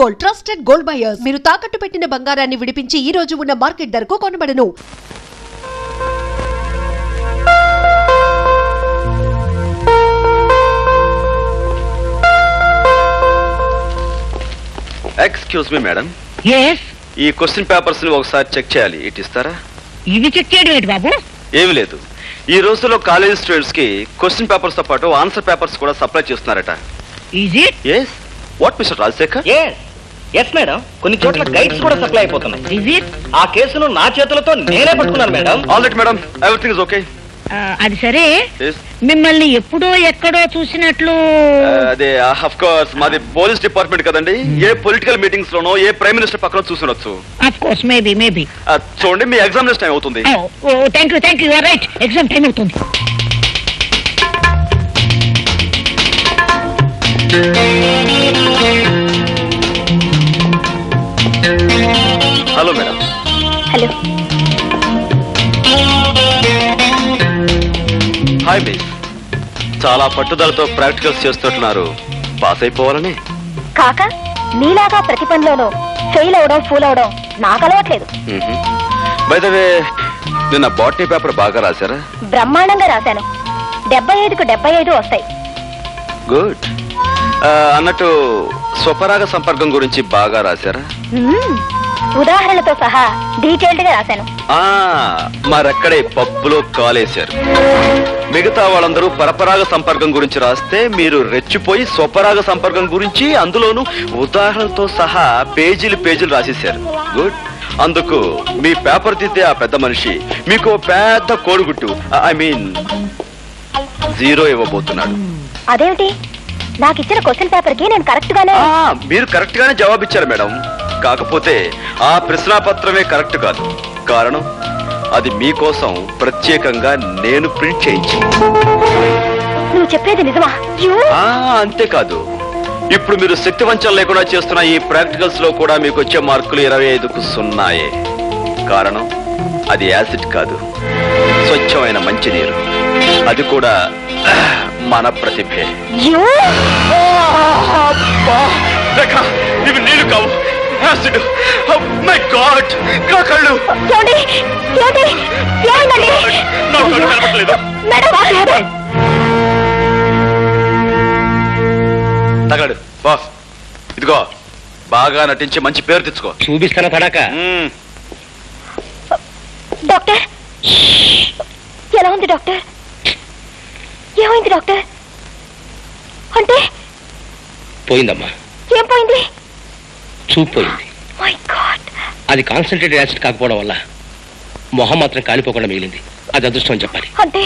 Gold, trusted gold buyers. మీరు తాకట్టు పెట్టిన బంగారాన్ని విడిపించి ఈ రోజు ఉన్న మార్కెట్ ధరకు కొనబడను. ఎక్స్క్యూజ్ మీ మేడం, yes ఈ క్వశ్చన్ పేపర్స్ ని ఒకసారి చెక్ చేయాలి. ఇటు ఇస్తారా? ఇవి చెక్ చేయడం ఏంటి బాబు? ఏమి లేదు, ఈ రోజుల్లో కాలేజ్ స్టూడెంట్స్ కి క్వశ్చన్ పేపర్స్ తో పాటు ఆన్సర్ పేపర్స్ కూడా సప్లై చేస్తున్నారట. Is it? Yes. What Mr Rajasekhar? Yes madam, కొన్ని చోట్ల గైడ్స్ కూడా సప్లై అయిపోతున్నాయి. Is it? ఆ కేసును నా చేతులతో నేనే పట్టుకున్నాను madam. All right madam, everything is okay. అది సరే, మిమ్మల్ని ఎప్పుడో ఎక్కడో చూసినట్లు. అదే ఆఫ్ కోర్స్ మాది పోలీస్ డిపార్ట్మెంట్ కదండి. ఏ పొలిటికల్ మీటింగ్స్ లోనో ఏ ప్రైమ్ మినిస్టర్ పక్కన చూసుండొచ్చు. Of course, maybe. చూడండి, మీ ఎగ్జామినేషన్ టైం అవుతుంది. Thank you right, exam time అవుతుంది. Hello madam. Hello. Hi miss, చాలా పట్టుదలతో ప్రాక్టికల్స్ చేస్తున్నారు. పాస్ అయిపోవాలని. కాక నీలాగా ప్రతి పనిలోనూ ఫెయిల్ అవడం, ఫూల్ అవడం నాకు అలవాట్లేదు. బై ద వే, నిన్న బాటనీ పేపర్ బాగా రాశారా? బ్రహ్మాండంగా రాశాను. 75కు 75 వస్తాయి. గుడ్. అన్నట్టు స్వపరాగ సంపర్కం గురించి బాగా రాశారా? ఉదాహరణలతో సహా డీటెయిల్డ్ గా రాశాను. మరక్కడే పబ్బులో కాలేశారు. మిగతా వాళ్ళందరూ పరపరాగ సంపర్కం గురించి రాస్తే మీరు రెచ్చిపోయి స్వపరాగ సంపర్కం గురించి అందులోనూ ఉదాహరణలతో సహా పేజీలు రాసేశారు. గుడ్. అందుకు మీ పేపర్ దిద్దే ఆ పెద్ద మనిషి మీకు పెద్ద కోడిగుట్టు, ఐ మీన్ 0 ఇవ్వబోతున్నాడు. అదేమిటి? నాకు ఇచ్చిన క్వశ్చన్ పేపర్ కి నేను కరెక్ట్ గానే. మీరు కరెక్ట్ గానే జవాబిచ్చారు మేడం. కాకపోతే ఆ ప్రశ్నాపత్రమే కరెక్ట్ కాదు. కారణం, అది మీకోసం ప్రత్యేకంగా నేను ప్రింట్ చేయించి. నువ్వు చెప్పేది నిజమా? అంతేకాదు, ఇప్పుడు మీరు శక్తి వంచన లేకుండా చేస్తున్న ఈ ప్రాక్టికల్స్ లో కూడా మీకు వచ్చే మార్కులు 25కు 0. కారణం, అది యాసిడ్ కాదు, స్వచ్ఛమైన మంచినీరు. అది కూడా మన ప్రతిభే. ఇవి నీళ్లు కావు, యాసిడ్. మై గాడ్, నా కళ్ళు. నా కళ్ళు కనపడలేదు. తగలడు బాస్. ఇదిగో, బాగా నటించి మంచి పేరు తెచ్చుకో. చూపిస్తానా తడాక? డాక్టర్, ఎలా ఉంది డాక్టర్? ఏమైంది డాక్టర్? అంటే పోయిందమ్మా. ఏం పోయింది? చూపు పోయింది. My God. అది కాన్సన్ట్రేటెడ్ యాసిడ్ కాకపోవడం వల్ల మొహం మాత్రం కాలిపోకుండా మిగిలింది. అది అదృష్టం అని చెప్పాలి. అంటే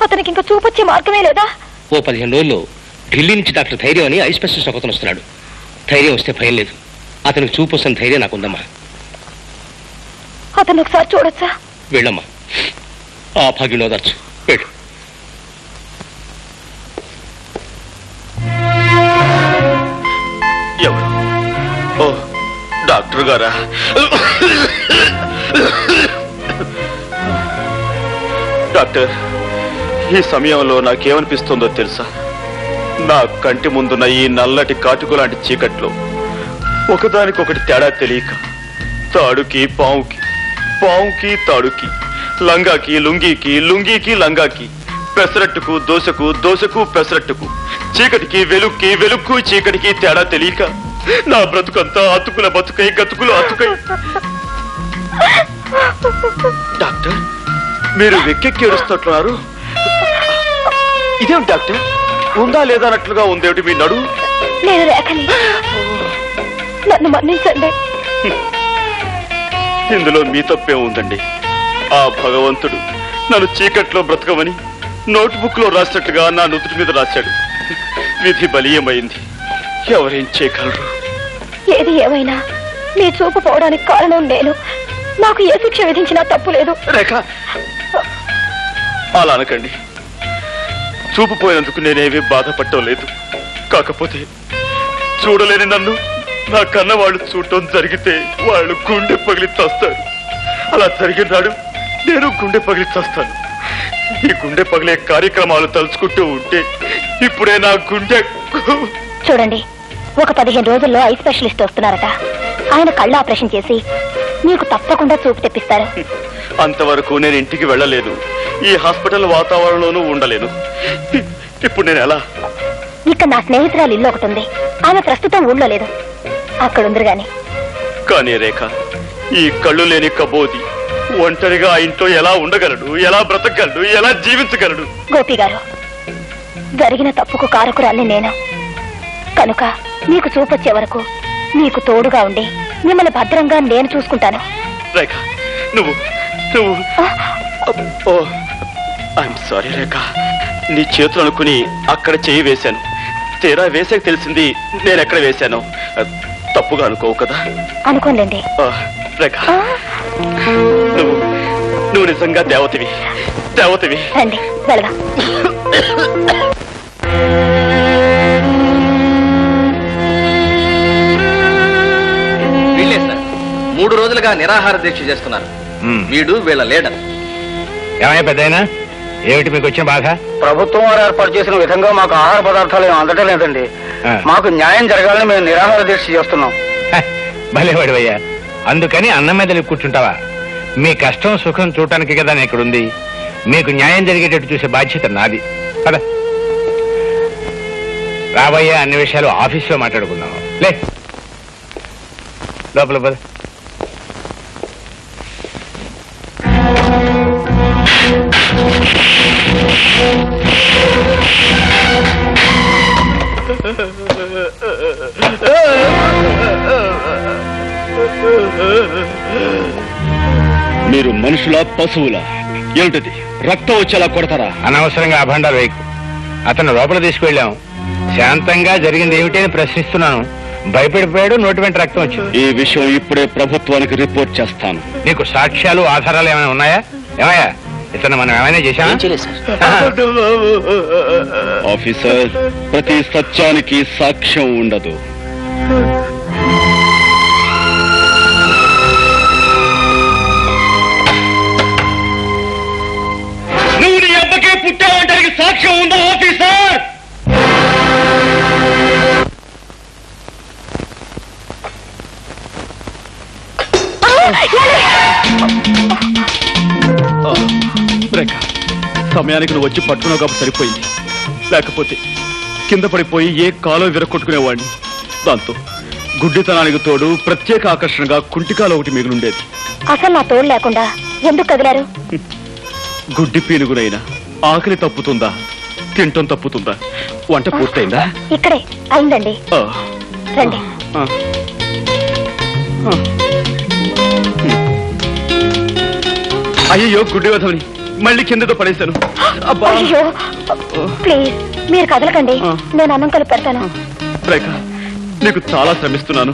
అతనికి ఇంకా చూపొచ్చే మార్గమే లేదా? ఓ 15 రోజుల్లో ఢిల్లీ నుంచి డాక్టర్ ధైర్యం అని ఐ స్పెషలిస్ట్ ఒకతను వస్తున్నాడు. ధైర్యం వస్తే భయం లేదు. అతనికి చూపు వస్తున్న ధైర్యం నాకుందమ్మా. అతను ఒకసారి చూడొచ్చా? వెళ్ళమ్మా, ఆ భాగ్యం ఓదార్చు. వెళ్ళు. ఎవరు? ఓ, డాక్టర్ గారా? డాక్టర్, ఈ సమయంలో నాకేమనిపిస్తుందో తెలుసా? నా కంటి ముందున్న ఈ నల్లటి కాటుకు లాంటి చీకట్లో ఒకదానికొకటి తేడా తెలియక తాడుకి పావుకి, పావుకి తాడుకి, లంగాకి లుంగీకి, లుంగీకి లంగాకి, పెసరట్టుకు దోశకు, దోశకు పెసరట్టుకు, చీకటికి వెలుక్కి, వెలుక్కు చీకటికి తేడా తెలియక నా బ్రతుకంతా అతుకుల బతుకై, గతుకులు అతుకై. డాక్టర్, మీరు వెక్కెక్కి ఏడుస్తున్నారు. ఇదేమిటి డాక్టర్? ఉందా లేదా అన్నట్లుగా ఉందేమిటి మీ నడు? నేను రేఖని, నన్ను మన్నించండి. ఇందులో మీ తప్పే ఉందండి. ఆ భగవంతుడు నన్ను చీకట్లో బ్రతకమని నోట్బుక్ లో రాసినట్టుగా నా నుదుటి మీద రాశాడు. విధి బలీయమైంది. ఎవరేం చేయగలరు? ఏది ఏమైనా నీ చూపు పోవడానికి కారణం నేను. నాకు ఏ శిక్ష విధించినా తప్పు లేదు. రేఖ, అలా అనకండి. చూపు పోయినందుకు నేనేమీ బాధపడటం లేదు. కాకపోతే చూడలేని నన్ను నా కన్న వాళ్ళు చూడటం జరిగితే వాళ్ళు గుండె పగిలి చస్తారు. అలా జరిగిన నాడు నేను గుండె పగిలి చస్తాను. ఈ గుండె పగిలే కార్యక్రమాలు తలుచుకుంటూ ఉంటే ఇప్పుడే నా గుండె. చూడండి, ఒక 15 రోజుల్లో ఐ స్పెషలిస్ట్ వస్తున్నారట. ఆయన కళ్ళ ఆపరేషన్ చేసి మీకు తప్పకుండా చూపు తెప్పిస్తారు. అంతవరకు నేను ఇంటికి వెళ్ళలేదు, ఈ హాస్పిటల్ వాతావరణంలోనూ ఉండలేను. ఇప్పుడు నేను ఎలా? ఇక్కడ నా స్నేహితురాలు ఇల్లు ఒకటి ఉంది. ఆమె ప్రస్తుతం ఊళ్ళో లేదు, అక్కడ ఉందరు గాని. కానీ రేఖ, ఈ కళ్ళు లేని కబోది ఒంటరిగా ఆ ఇంట్లో ఎలా ఉండగలడు, ఎలా బ్రతకగలడు, ఎలా జీవించగలడు? గోపి గారు, జరిగిన తప్పుకు కారకురాల్ని నేను. కనుక మీకు చూపొచ్చే వరకు మీకు తోడుగా ఉండి మిమ్మల్ని భద్రంగా నేను చూసుకుంటాను. రేఖ, నువ్వు ఐఎమ్ సారీ రేఖ, నీ చేతులు అనుకుని అక్కడ చేయి వేశాను. తీరా వేసాక తెలిసింది నేను ఎక్కడ వేశాను. తప్పుగా అనుకోవు కదా? అనుకోలేండి. రేఖ, నువ్వు నిజంగా దేవతవి. రండి వెళదాం. వీళ్ళే సార్ 3 రోజులుగా నిరాహార దీక్ష చేస్తున్నారు. వీడు వీళ్ళ లీడర్. ఏమయ్య పెద్దయినా, ఏమిటి మీకు వచ్చిన బాధ? ప్రభుత్వం వారు ఏర్పాటు చేసిన విధంగా మాకు ఆహార పదార్థాలు ఏమి అందటం లేదండి. మాకు న్యాయం జరగాలని మేము నిరాహార దీక్ష చేస్తున్నాం. భలేవాడివయ్యా, అందుకని అన్నం మీద కూర్చుంటావా? మీ కష్టం సుఖం చూడటానికి కదా నేను ఇక్కడ ఉంది. మీకు న్యాయం జరిగేటట్టు చూసే బాధ్యత నాది. పద రాబోయే అన్ని విషయాలు ఆఫీస్లో మాట్లాడుకుందాం. లే లోపల పద. మీరు మనుషుల పశువులా? ఏమిటది? రక్తం వచ్చేలా కొడతారా? అనవసరంగా అభండాలు వేయకు. అతను లోపల తీసుకువెళ్ళాం. శాంతంగా జరిగింది ఏమిటి అని ప్రశ్నిస్తున్నాను. భయపడిపోయాడు, నోటి వెంట రక్తం వచ్చింది. ఈ విషయం ఇప్పుడే ప్రభుత్వానికి రిపోర్ట్ చేస్తాను. నీకు సాక్ష్యాలు ఆధారాలు ఏమైనా ఉన్నాయా? ఏమయ్యా, ఇతను మనం ఏమైనా చేశామా? ఆఫీసర్, ప్రతి సత్యానికి సాక్ష్యం ఉండదు. నువ్వు నీ అబ్బకే పుట్టావంటానికి సాక్ష్యం ఉందా ఆఫీసర్? రేఖ, సమయానికి నువ్వు వచ్చి పట్టుకున్నావు కాబట్టి సరిపోయింది. లేకపోతే కింద పడిపోయి ఏ కాలో విరగొట్టుకునేవాడిని. దాంతో గుడ్డితనానికి తోడు ప్రత్యేక ఆకర్షణగా కుంటికాలు ఒకటి మిగిలిండేది. అసలు నా తోడు లేకుండా ఎందుకు కదిలారు? గుడ్డి పీనుగునైనా ఆకలి తప్పుతుందా, తింటం తప్పుతుందా? వంట పూర్తయిందా? ఇక్కడే అయిందండి. రండి. అయ్యో, గుడ్డి వధవని మళ్ళీ కిందతో పడేశాను. అయ్యో ప్లీజ్ మీరు కదలకండి, నేను అన్నం కలిపి పెడతాను. రేఖ, నీకు చాలా శ్రమిస్తున్నాను.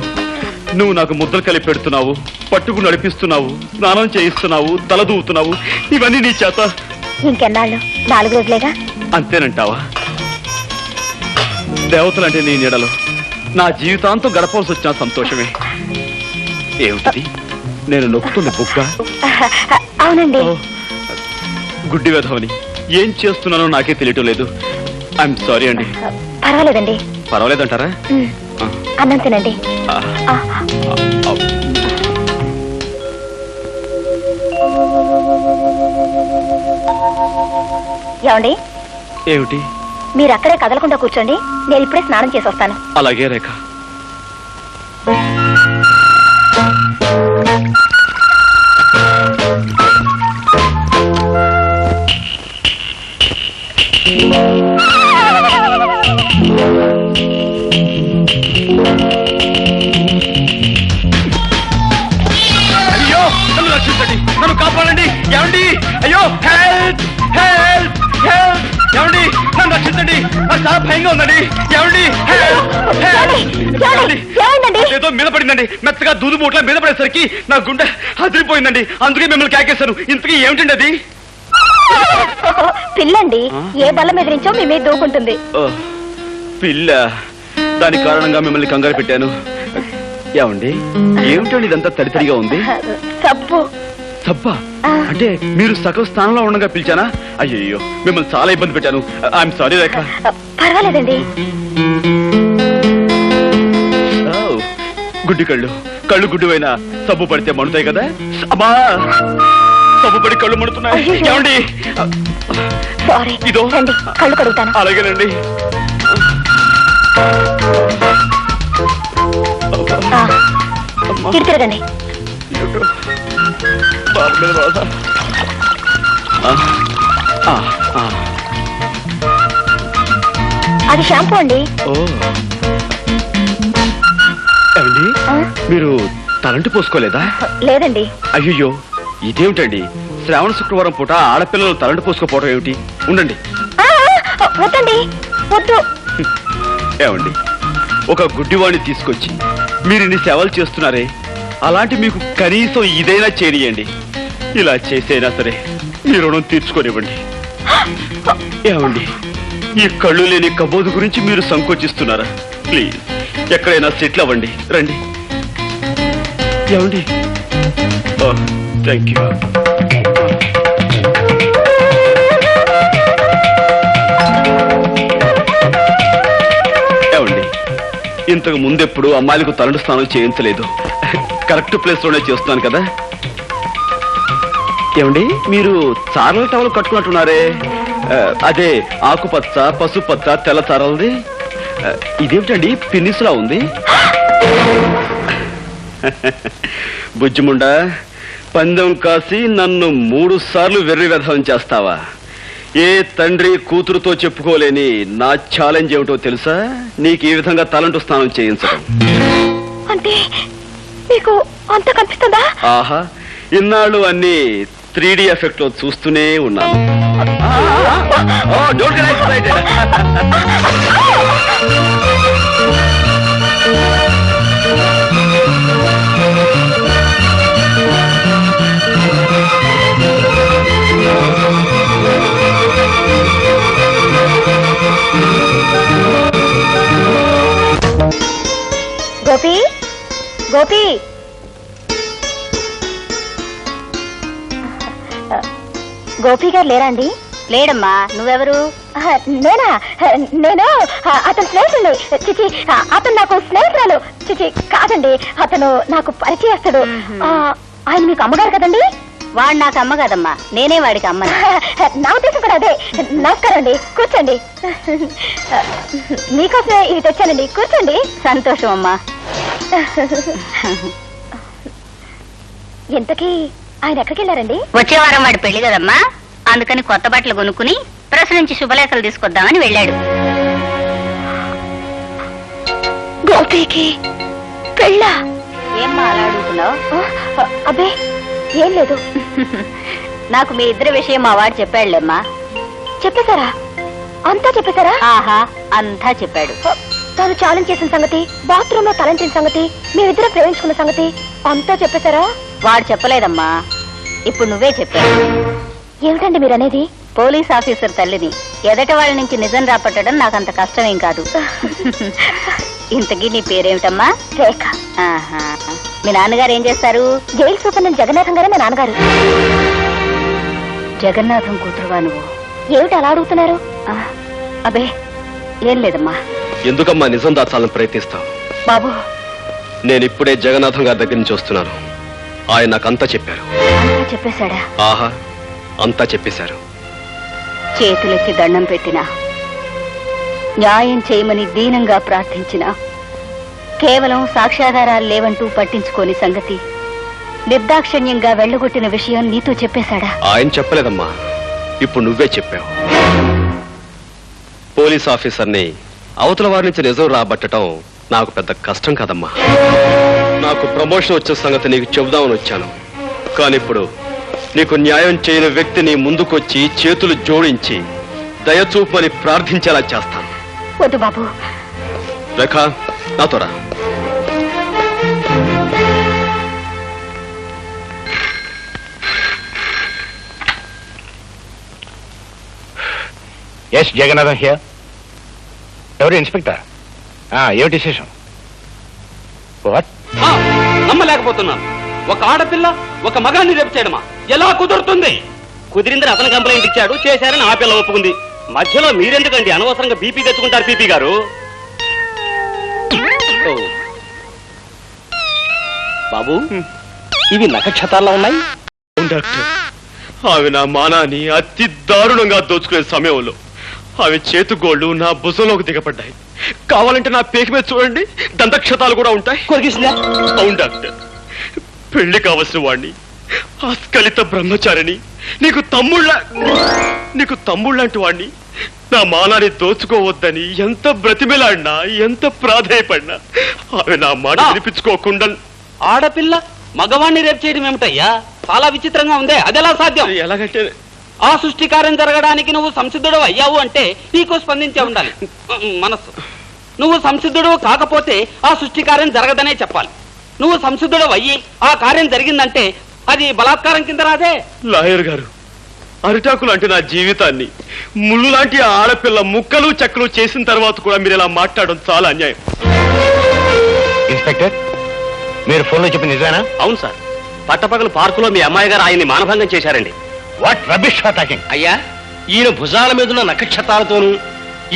నువ్వు నాకు ముద్దలు కలిపి పెడుతున్నావు, పట్టుకు నడిపిస్తున్నావు, స్నానం చేయిస్తున్నావు, తల దూవుతున్నావు. ఇవన్నీ నీ చేత. ఇంకెన్నాళ్ళు? 4 రోజులేగా. అంతేనంటావా? దేవతలంటే నీ నీడలో నా జీవితాంతం గడపాల్సి వచ్చిన సంతోషమే. ఏమిటది? నేను నొక్కుతున్న బుగ్గ? అవునండి. గుడ్డి వెధవని ఏం చేస్తున్నానో నాకే తెలియటం లేదు. ఐఎమ్ సారీ అండి. పర్వాలేదండి. పర్వాలేదంటారా? అన్నం తినండి. ఏమండి? ఏమిటి? మీరు అక్కడే కదలకుండా కూర్చోండి, నేను ఇప్పుడే స్నానం చేసి వస్తాను. అలాగే రేఖ. అయ్యో, నన్ను రక్షించండి, నన్ను కాపాడండి. ఏమండి? అయ్యో, హెల్ప్ హెల్ప్ హెల్ప్! ఏమండి, నన్ను రక్షించండి, నాకు చాలా భయంగా ఉందండి. ఏమండి? ఏదో మీద పడిందండి, మెత్తగా దూదు మూట్ల మీద పడేసరికి నా గుండె అదిరిపోయిందండి. అందుకే మిమ్మల్ని కేకేశాను. ఇంతకీ ఏమిటండి అది? పిల్లండి, ఏ బలం ఎదిరించో మీ మీద దూకుంటుంది. పిల్ల? దాని కారణంగా మిమ్మల్ని కంగారు పెట్టాను. ఏమండి, ఏమిటండి ఇదంతా తడితడిగా ఉంది? సబ్బు. సబ్బా? అంటే మీరు సకల స్థానంలో ఉండగా పిలిచానా? అయ్యో, మిమ్మల్ని చాలా ఇబ్బంది పెట్టాను. ఐఎమ్ సారీ రేఖ. పర్వాలేదండి. గుడ్డి కళ్ళు, కళ్ళు గుడ్డివైనా సబ్బు పడితే మండుతాయి కదా. అమ్మా, సబ్బు పడి కళ్ళు మండుతున్నాయి. ఏమండి? సారీ, ఇదో రండి, కళ్ళు కడుగుతాను. అలాగేనండి. ఇటు తిరగండి. ఏమిటో, బాధ మీద బాధ. అది షాంపూ అండి. ఓ, ఏమండి, మీరు తలంటి పోసుకోలేదా? లేదండి. అయ్యో, ఇదేమిటండి? శ్రావణ శుక్రవారం పూట ఆడపిల్లలు తలంటి పోసుకోపోవడం ఏమిటి? ఉండండి. వద్దండి, వద్దు. ఏమండి, ఒక గుడ్డివాణ్ణి తీసుకొచ్చి మీరు ఇన్ని సేవలు చేస్తున్నారే, అలాంటి మీకు కనీసం ఇదైనా చేరియండి. ఇలా చేసైనా సరే మీ రుణం తీర్చుకోనివ్వండి. ఏమండి, ఈ కళ్ళు లేని కబోదు గురించి మీరు సంకోచిస్తున్నారా? ప్లీజ్, ఎక్కడైనా సెటిల్ అవ్వండి. రండి. ఏమండి? Thank you. ఏమండి, ఇంతకు ముందెప్పుడు అమ్మాయిలకు తలంటు స్నానం చేయించలేదు. కరెక్ట్ ప్లేస్ లోనే చేస్తున్నాను కదా. ఏమండి, మీరు చారల టవల్ కట్టుకున్నట్టున్నారే, అదే ఆకుపచ్చ, పసుపచ్చ, తెల్ల చారలది. ఇదేమిటండి పిన్నిసులా ఉంది? బుజ్జిముండా, పందెం కాసి నన్ను 3 సార్లు వెర్రి వ్యధం చేస్తావా? ఏ తండ్రి కూతురుతో చెప్పుకోలేని నా ఛాలెంజ్ ఏమిటో తెలుసా? నీకు ఈ విధంగా తలంటు స్నానం చేయించడం. అంటే మీకు అంత కనిపిస్తుందా? ఆహా, ఇన్నాళ్ళు అన్ని 3D ఎఫెక్ట్ లో చూస్తూనే ఉన్నాను. Don't get excited. Gopi, Gopi, Gopi గారు లేరా అండి? లేడమ్మా. నువ్వెవరు? నేనా? నేను అతను స్నేహితుడు. చిచి, అతను నాకు స్నేహితురాలు. చిచి కాదండి, అతను నాకు పరిచయస్తుడు. ఆయన మీకు అమ్మగారు కదండి? వాడు నాకు అమ్మ కదమ్మా, నేనే వాడికి అమ్మ. నా ఉద్దేశం కూడా అదే. నమస్కారం అండి, కూర్చోండి. మీకోసమే ఇవి తెచ్చానండి, కూర్చోండి. సంతోషం అమ్మా. ఎంతకీ ఆయన ఎక్కడికి వెళ్ళారండి? వచ్చే వారం వాడి పెళ్లి కదమ్మా, అందుకని కొత్త బట్టలు కొనుక్కుని ప్రెస్ నుంచి శుభలేఖలు తీసుకొద్దామని వెళ్ళాడు. గోపికి పెళ్ళా? ఏమ్మా అలా అడుగుతున్నావు? అబ్బే ఏం లేదు. నాకు మీ ఇద్దరి విషయం మా వాడు చెప్పాడులేమ్మా. చెప్పేశారా? అంతా చెప్పేశారా? ఆహా, అంతా చెప్పాడు. తాను ఛాలెంజ్ చేసిన సంగతి, బాత్రూమ్ లో తలంచిన సంగతి, మీరిద్దరం ప్రేమించుకున్న సంగతి అంతా చెప్పేశారా? వాడు చెప్పలేదమ్మా, ఇప్పుడు నువ్వే చెప్పావు. ఏమిటండి మీరనేది? పోలీస్ ఆఫీసర్ తల్లిని ఎదటి వాళ్ళ నుంచి నిజం రాపట్టడం నాకంత కష్టమేం కాదు. ఇంతకీ నీ పేరేమిటమ్మా? రేఖ. ఆహా, మీ నాన్నగారు ఏం చేస్తారు? జైలు సూపరింటెండెంట్ జగన్నాథం గారే మా నాన్నగారు. జగన్నాథం కూతురువా నువ్వు? ఏమిటి అలా అడుగుతున్నారు? అబే ఏం లేదమ్మా. ఎందుకమ్మా నిజం దాచాలని ప్రయత్నిస్తావు? బాబు, నేను ఇప్పుడే జగన్నాథం గారి దగ్గర నుంచి వస్తున్నాను. ఆయన నాకంతా చెప్పారు. అంతా చెప్పేశాడా? ఆహా, అంతా చెప్పేశారు. చేతులెత్తి దండం పెట్టినా, న్యాయం చేయమని దీనంగా ప్రార్థించినా, కేవలం సాక్ష్యాధారాలు లేవంటూ పట్టించుకోని సంగతి నిర్దాక్షిణ్యంగా వెళ్ళగొట్టిన విషయం నీతో చెప్పేశాడా? ఆయన చెప్పలేదమ్మా, ఇప్పుడు నువ్వే చెప్పావు. పోలీస్ ఆఫీసర్ని అవతల వారి నుంచి నిజం రాబట్టడం నాకు పెద్ద కష్టం కాదమ్మా. నాకు ప్రమోషన్ వచ్చే సంగతి నీకు చెబుదామని వచ్చాను. కానీ ఇప్పుడు నీకు న్యాయం చేయని వ్యక్తిని ముందుకొచ్చి చేతులు జోడించి దయచూపని ప్రార్థించేలా చేస్తాను. వద్దు బాబు. రేఖ, నాతో రా. Yes Jagannatham here. ఎవరు ఇన్స్పెక్టర్? ఏమిటి విశేషం? వాట్? నమ్మలేకపోతున్నాను. ఒక ఆడపిల్ల ఒక మగాన్ని రేపు చేయడమా? ఎలా కుదురుతుంది? కుదిరిందని అతను కంప్లైంట్ ఇచ్చాడు, చేశారని ఆ పిల్ల ఒప్పుకుంది. మధ్యలో మీరెందుకండి అనవసరంగా బీపీ తెచ్చుకుంటారు? పీపీ గారు బాబు ఇవి నక్షత్రాల్లో ఉన్నాయి. అవును డాక్టర్, ఆమె నా మానాన్ని అతి దారుణంగా దోచుకునే సమయంలో ఆమె చేతుగోళ్లు నా భుజంలోకి దిగబడ్డాయి. కావాలంటే నా పేక మీద చూడండి, దంతక్షతాలు కూడా ఉంటాయి. కొరికిసిందా? అవును డాక్టర్, పెళ్లి కావలసిన వాణ్ణి, ఆస్కలిత బ్రహ్మచారిని, నీకు తమ్ముళ్ళంటి వాణ్ణి నా మానాన్ని దోచుకోవద్దని ఎంత బ్రతిమిలాడినా, ఎంత ప్రాధేయపడినా ఆమె నా మాట వినిపించుకోకుండా. ఆడపిల్ల మగవాణ్ణి రేపు చేయడం ఏమిటయ్యా? చాలా విచిత్రంగా ఉందే. అదెలా సాధ్యం? ఎలాగంటే ఆ సృష్టికార్యం జరగడానికి నువ్వు సంసిద్ధుడు అయ్యావు అంటే నీకు స్పందించే ఉండాలి మనస్సు. నువ్వు సంసిద్ధుడు కాకపోతే ఆ సృష్టికార్యం జరగదనే చెప్పాలి. నువ్వు సంసిద్ధుడు అయ్యి ఆ కార్యం జరిగిందంటే అది బలాత్కారం కింద రాదే. లాయర్ గారు, అరిటాకు లాంటి నా జీవితాన్ని ముళ్ళు లాంటి ఆడపిల్ల ముక్కలు చెక్కలు చేసిన తర్వాత కూడా మీరు ఇలా మాట్లాడడం చాలా అన్యాయం. ఇన్స్పెక్టర్, మీరు ఫోన్లో చెప్పిన నిజానా? అవును సార్, పట్టపగలు పార్కులో మీ అమ్మాయి గారు ఆయన్ని మానభంగం చేశారండి. What rubbish talking? అయ్యా, ఈయన భుజాల మీదున్న నక్షత్రాలతోనూ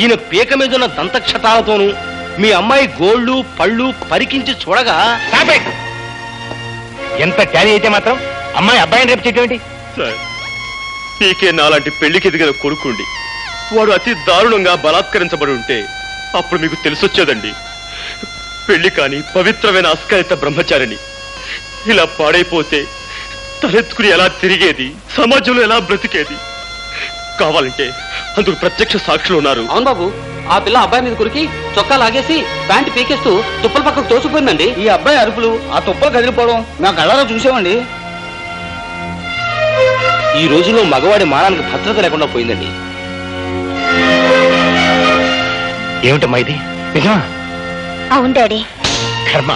ఈయన పీక మీదున్న దంతక్షతాలతోనూ మీ అమ్మాయి గోళ్ళు పళ్ళు పరికించి చూడగా ఎంత ట్యాలీ అయితే మాత్రం అమ్మాయి అబ్బాయిని రేపు చేయటం సార్, పీకే నాలాంటి పెళ్లికి ఎదిగిన కొడుకుండి వాడు అతి దారుణంగా బలాత్కరించబడి ఉంటే అప్పుడు మీకు తెలిసొచ్చేదండి. పెళ్లి కాని పవిత్రమైన అస్కలిత బ్రహ్మచారిని ఇలా పాడైపోతే తలెత్తుకుని ఎలా తిరిగేది, సమాజంలో ఎలా బ్రతికేది? కావాలంటే అందుకు ప్రత్యక్ష సాక్షులు ఉన్నారు. అవును బాబు, ఆ పిల్ల అబ్బాయి మీద కొరికి చొక్కా లాగేసి ప్యాంటు పీకేస్తూ తుప్పల పక్కకు తోసిపోయిందండి. ఈ అబ్బాయి అరుపులు, ఆ తుప్పలు కదిలిపోవడం నా కళ్ళలో చూసామండి. ఈ రోజుల్లో మగవాడి మానానికి భద్రత లేకుండా పోయిందండి. ఏమిటమ్మా ఇది? నిజమా? అవును డాడీ. కర్మ,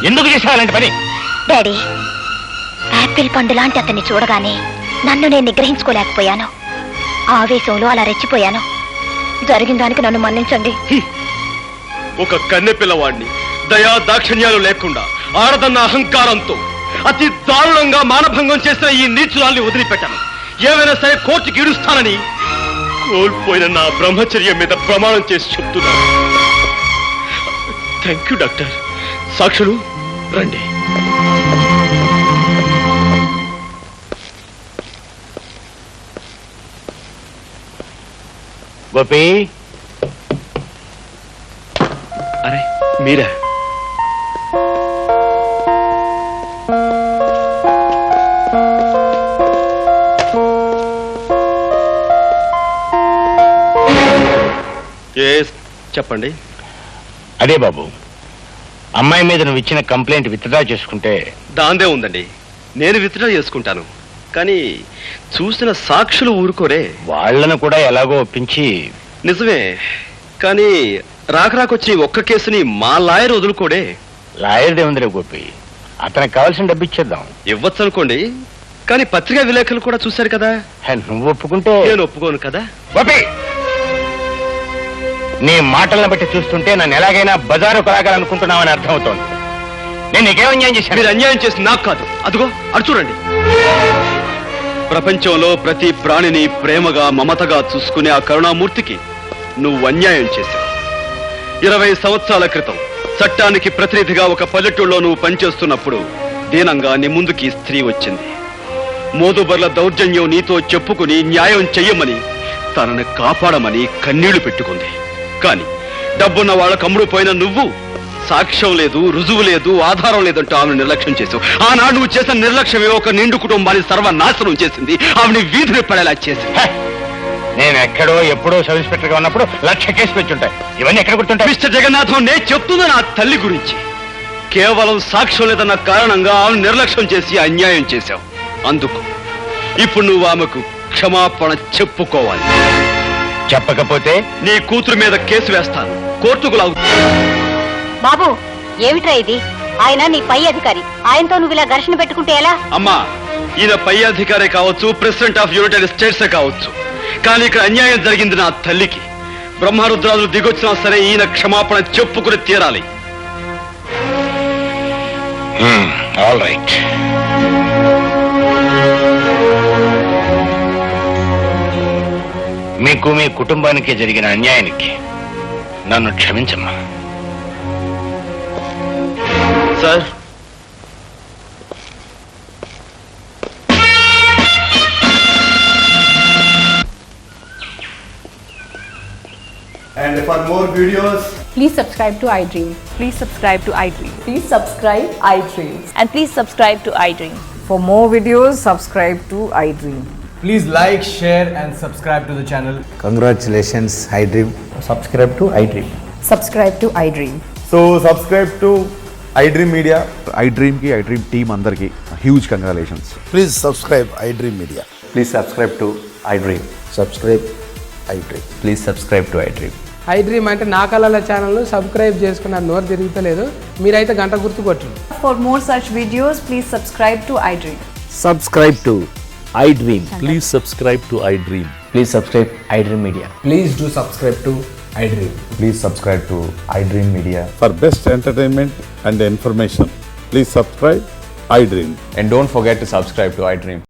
ఎందుకు చేసేవాలంటే పని? డాడీ, యాపిల్ పండు లాంటి అతన్ని చూడగానే నన్ను నేను నిగ్రహించుకోలేకపోయాను. ఆవేశంలో అలా రెచ్చిపోయాను. జరిగిన దానికి నన్ను మన్నించండి. ఒక కన్నె పిల్లవాడిని దయా దాక్షిణ్యాలు లేకుండా ఆడదన్న అహంకారంతో అతి దారుణంగా మానభంగం చేసిన ఈ నీచురాల్ని వదిలిపెట్టాను. ఏమైనా సరే కోర్టుకి ఇడుస్తానని కోల్పోయిన నా బ్రహ్మచర్యం మీద ప్రమాణం చేసి చెప్తున్నాను. Thank you doctor. సాక్షులు రండి. గోపి, అరే మీరా? చెప్పండి. అదే బాబు, అమ్మాయి మీద నువ్వు ఇచ్చిన కంప్లైంట్ విత్డ్రా చేసుకుంటే. దాందే ఉందండి, నేను విత్డ్రా చేసుకుంటాను. కానీ చూసిన సాక్షులు ఊరుకోరే. వాళ్ళను కూడా ఎలాగో ఒప్పించి. నిజమే, కానీ రాకరాకొచ్చి ఒక్క కేసుని మా లాయర్ వదులుకోడే. లాయర్దే ఉందిలే గోపి, అతనికి కావాల్సిన డబ్బు ఇచ్చేద్దాం. ఇవ్వచ్చు అనుకోండి, కానీ పత్రికా విలేకరులు కూడా చూశారు కదా. నువ్వు ఒప్పుకుంటే నేను ఒప్పుకోను కదా. గోపి, నీ మాటలను బట్టి చూస్తుంటే నన్ను ఎలాగైనా బజారు కొలాగాలనుకుంటున్నావని అర్థమవుతోంది. నేను నీకేం అన్యాయం చేశాను? మీరు అన్యాయం చేసి నాకు కాదు, అదిగో అటు చూడండి. ప్రపంచంలో ప్రతి ప్రాణిని ప్రేమగా మమతగా చూసుకునే ఆ కరుణామూర్తికి నువ్వు అన్యాయం చేశావు. 20 సంవత్సరాల క్రితం చట్టానికి ప్రతినిధిగా ఒక పల్లెటూళ్ళలో నువ్వు పనిచేస్తున్నప్పుడు దీనంగా నీ ముందుకి స్త్రీ వచ్చింది. మోదుబర్ల దౌర్జన్యం నీతో చెప్పుకుని న్యాయం చెయ్యమని, తనని కాపాడమని కన్నీళ్లు పెట్టుకుంది. కాని డబ్బున్న వాళ్ళకు అమ్ముడు పోయిన నువ్వు సాక్ష్యం లేదు, రుజువు లేదు, ఆధారం లేదంటూ ఆమెను నిర్లక్ష్యం చేసావు. ఆనాడు నువ్వు చేసిన నిర్లక్ష్యమే ఒక నిండు కుటుంబాన్ని సర్వనాశనం చేసింది, ఆమెని వీధిని పడేలా చేసింది. నేను ఎక్కడో ఎప్పుడో సబ్ ఇన్స్పెక్టర్ గా ఉన్నప్పుడు 1,00,000 కేసులు వచ్చుంటాయి. ఇవన్నీ ఎక్కడ గుర్తుంటాయి? మిస్టర్ జగన్నాథం, నేను చెప్తున్నా నా తల్లి గురించి. కేవలం సాక్ష్యం లేదన్న కారణంగా ఆమెను నిర్లక్ష్యం చేసి అన్యాయం చేశావు. అందుకు ఇప్పుడు నువ్వు ఆమెకు క్షమాపణ చెప్పుకోవాలి. చెప్పకపోతే నీ కూతురు మీద కేసు వేస్తాను, కోర్టుకు లాగు. బాబు, ఏమిట్రా ఇది? ఆయన నీ పై అధికారి, ఆయనతో నువ్వు ఇలా ఘర్షణ పెట్టుకుంటే ఎలా? అమ్మా, ఈయన పై అధికారే కావచ్చు, ప్రెసిడెంట్ ఆఫ్ యునైటెడ్ స్టేట్సే కావచ్చు, కానీ ఇక్కడ అన్యాయం జరిగింది నా తల్లికి. బ్రహ్మరుద్రాలు దిగొచ్చినా సరే ఈయన క్షమాపణ చెప్పుకుని తీరాలి. All right. మీకు మీ కుటుంబానికి జరిగిన అన్యాయానికి నన్ను క్షమించమ్మా. Sir, For more videos, Please subscribe to iDream. Please subscribe to iDream. Please subscribe iDream. And please subscribe to iDream. For more videos, subscribe to iDream. please like, share and subscribe to the channel. Congratulations, iDream. Subscribe to iDream. Subscribe to iDream. So subscribe to iDream Media. iDream ki iDream team andarki huge congratulations. Please subscribe iDream Media. Please subscribe to iDream. Subscribe iDream. Please subscribe to iDream. iDream అంటే నా కళల channel subscribe చేసుకున్న నోరు తిరుగుతలేదు మీరైతే గంట గుర్తు కొట్టండి. For more such videos, please subscribe to iDream. Subscribe to iDream. Please subscribe to iDream. Please subscribe iDream Media. Please do subscribe to iDream. Please subscribe to iDream Media. For best entertainment and information, please subscribe iDream. And don't forget to subscribe to iDream.